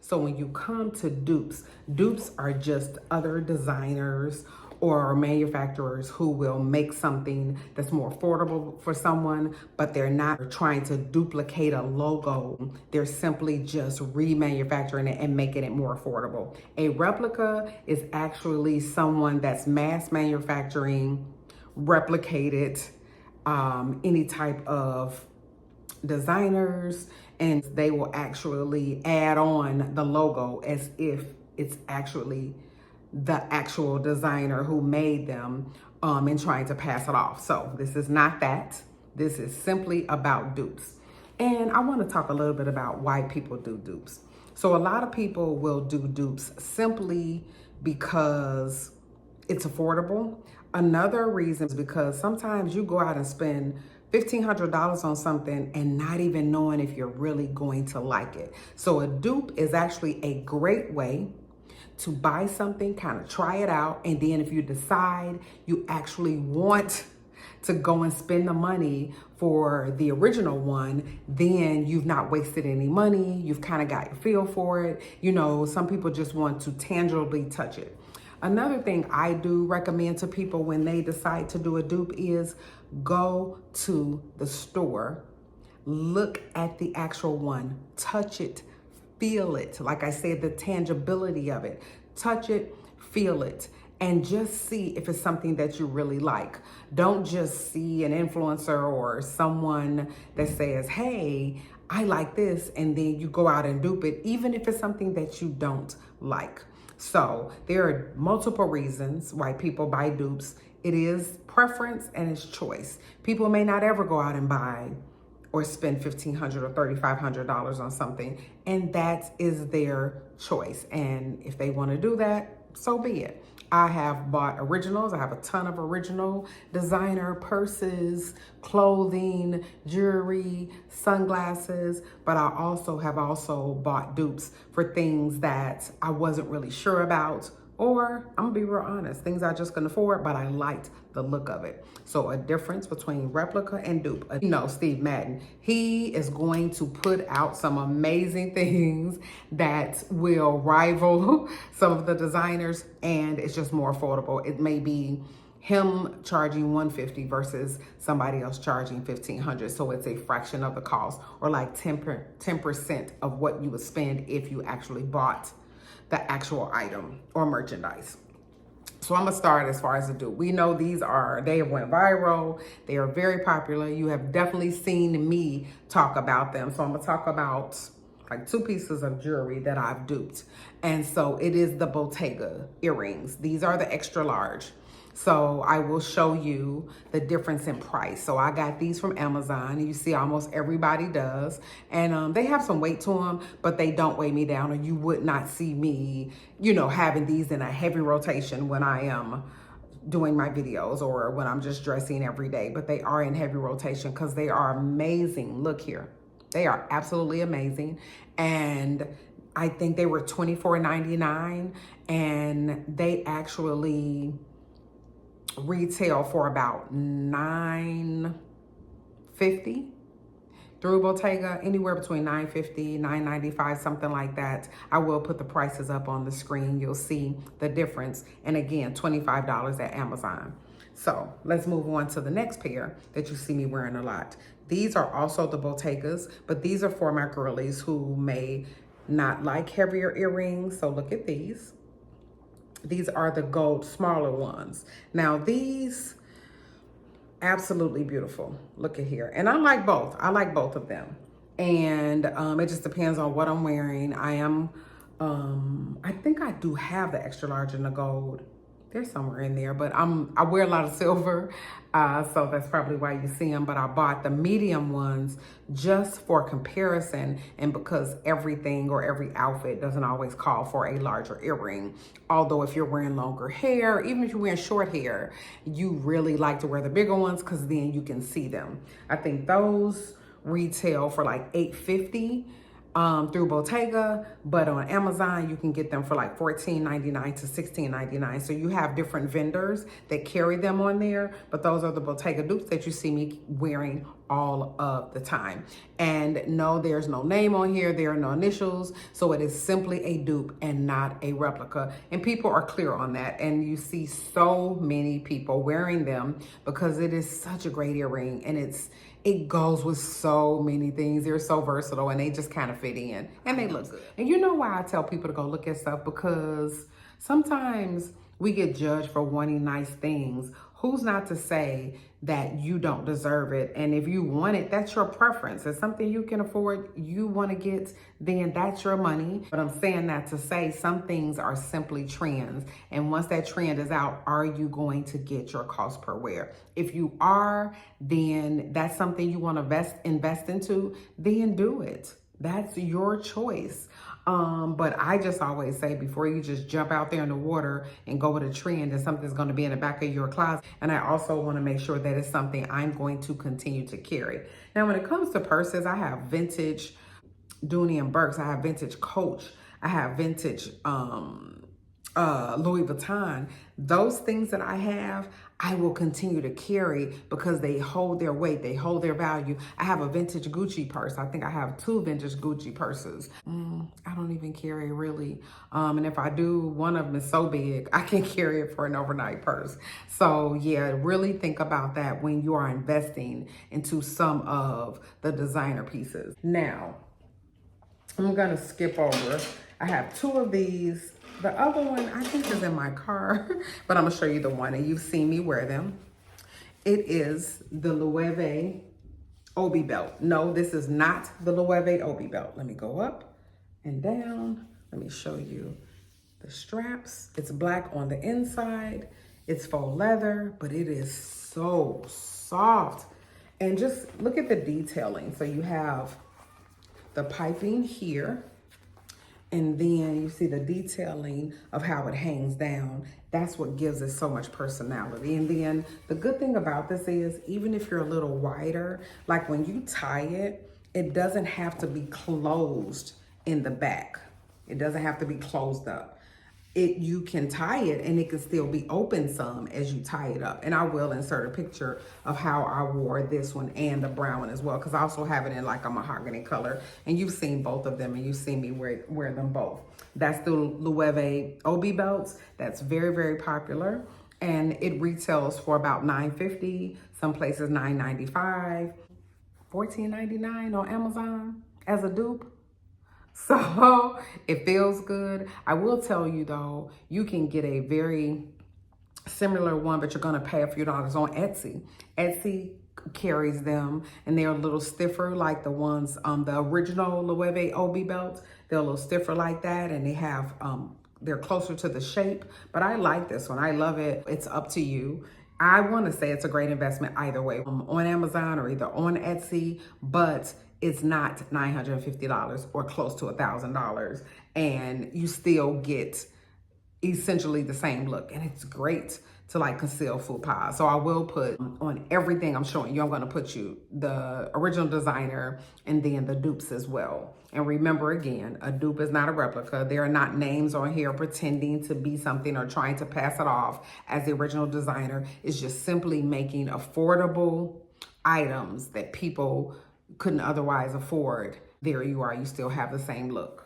So when you come to dupes, dupes are just other designers or manufacturers who will make something that's more affordable for someone, but they're not trying to duplicate a logo. They're simply just remanufacturing it and making it more affordable. A replica is actually someone that's mass manufacturing, replicated any type of designers, and they will actually add on the logo as if it's actually the actual designer who made them, and trying to pass it off. So this is not that. This is simply about dupes. And I want to talk a little bit about why people do dupes. So a lot of people will do dupes simply because it's affordable. Another reason is because sometimes you go out and spend $1,500 on something and not even knowing if you're really going to like it. So a dupe is actually a great way to buy something, kind of try it out, and then if you decide you actually want to go and spend the money for the original one, then you've not wasted any money. You've kind of got your feel for it. You know, some people just want to tangibly touch it. Another thing I do recommend to people when they decide to do a dupe is go to the store, look at the actual one, touch it, feel it. Like I said, the tangibility of it. Touch it, feel it, and just see if it's something that you really like. Don't just see an influencer or someone that says, hey, I like this, and then you go out and dupe it, even if it's something that you don't like. So there are multiple reasons why people buy dupes. It is preference and it's choice. People may not ever go out and buy or spend $1,500 or $3,500 on something, and that is their choice. And if they want to do that, so be it. I have bought originals. I have a ton of original designer purses, clothing, jewelry, sunglasses, but I also have bought dupes for things that I wasn't really sure about, or I'm gonna be real honest, things I just couldn't afford, but I liked the look of it. So a difference between replica and dupe. You know, Steve Madden, he is going to put out some amazing things that will rival some of the designers, and it's just more affordable. It may be him charging $150 versus somebody else charging $1,500. So it's a fraction of the cost, or like 10% of what you would spend if you actually bought the actual item or merchandise. So I'm gonna start as far as the dupe. We know they have went viral. They are very popular. You have definitely seen me talk about them. So I'm gonna talk about like 2 pieces of jewelry that I've duped. And so it is the Bottega earrings. These are the extra large. So I will show you the difference in price. So I got these from Amazon. You see almost everybody does. And they have some weight to them, but they don't weigh me down, or you would not see me, you know, having these in a heavy rotation when I am doing my videos or when I'm just dressing every day. But they are in heavy rotation because they are amazing. Look here. They are absolutely amazing. And I think they were $24.99, and they actually retail for about $9.50 through Bottega, anywhere between $9.50, $9.95, something like that. I will put the prices up on the screen. You'll see the difference. And again, $25 at Amazon. So let's move on to the next pair that you see me wearing a lot. These are also the Bottegas, but these are for my girlies who may not like heavier earrings. So look at these. These are the gold smaller ones. Now these, absolutely beautiful. Look at here. And I like both. I like both of them. And it just depends on what I'm wearing. I think I do have the extra large in the gold. They're somewhere in there, but I wear a lot of silver, so that's probably why you see them. But I bought the medium ones just for comparison, and because everything or every outfit doesn't always call for a larger earring. Although if you're wearing longer hair, even if you're wearing short hair, you really like to wear the bigger ones because then you can see them. I think those retail for like $8.50. through Bottega, but on Amazon you can get them for like $14.99 to $16.99. So you have different vendors that carry them on there, but those are the Bottega dupes that you see me wearing all of the time. And no, there's no name on here, there are no initials, so it is simply a dupe and not a replica. And people are clear on that, and you see so many people wearing them because it is such a great earring, and it goes with so many things. They're so versatile, and they just kind of fit in, and they look good. And you know why I tell people to go look at stuff? Because sometimes we get judged for wanting nice things. Who's not to say that you don't deserve it? And if you want it, that's your preference. It's something you can afford, you want to get, then that's your money. But I'm saying that to say some things are simply trends. And once that trend is out, are you going to get your cost per wear? If you are, then that's something you want to invest into, then do it. That's your choice. But I just always say, before you just jump out there in the water and go with a trend, and something's going to be in the back of your closet. And I also want to make sure that it's something I'm going to continue to carry. Now, when it comes to purses, I have vintage Dooney and Burks. I have vintage Coach. I have vintage Louis Vuitton. Those things that I have, I will continue to carry because they hold their weight, they hold their value. I have a vintage Gucci purse. I think I have 2 vintage Gucci purses. I don't even carry really. And if I do, one of them is so big, I can carry it for an overnight purse. So yeah, really think about that when you are investing into some of the designer pieces. Now, I'm gonna skip over. I have 2 of these. The other one, I think, is in my car, but I'm gonna show you the one, and you've seen me wear them. It is the Loewe Obi belt. No, this is not the Loewe Obi belt. Let me go up and down. Let me show you the straps. It's black on the inside. It's faux leather, but it is so soft. And just look at the detailing. So you have the piping here, and then you see the detailing of how it hangs down. That's what gives it so much personality. And then the good thing about this is, even if you're a little wider, like when you tie it, it doesn't have to be closed in the back. It doesn't have to be closed up. You can tie it and it can still be open some as you tie it up. And I will insert a picture of how I wore this one and the brown one as well, because I also have it in like a mahogany color. And you've seen both of them, and you've seen me wear them both. That's the Loewe Obi belts. That's very, very popular. And it retails for about $9.50, some places $9.95, $14.99 on Amazon as a dupe. So it feels good. I will tell you though, you can get a very similar one, but you're gonna pay a few dollars on Etsy. Etsy carries them, and they're a little stiffer like the ones, the original Loewe Obi belts. They're a little stiffer like that, and they have, they're closer to the shape, but I like this one. I love it. It's up to you. I want to say it's a great investment either way, on Amazon or either on Etsy, but it's not $950 or close to $1,000, and you still get essentially the same look, and it's great to like conceal faux pas. So I will put on everything I'm showing you, I'm going to put you the original designer and then the dupes as well. And remember, again, a dupe is not a replica. There are not names on here pretending to be something or trying to pass it off as the original designer. It's just simply making affordable items that people couldn't otherwise afford. There you are, you still have the same look.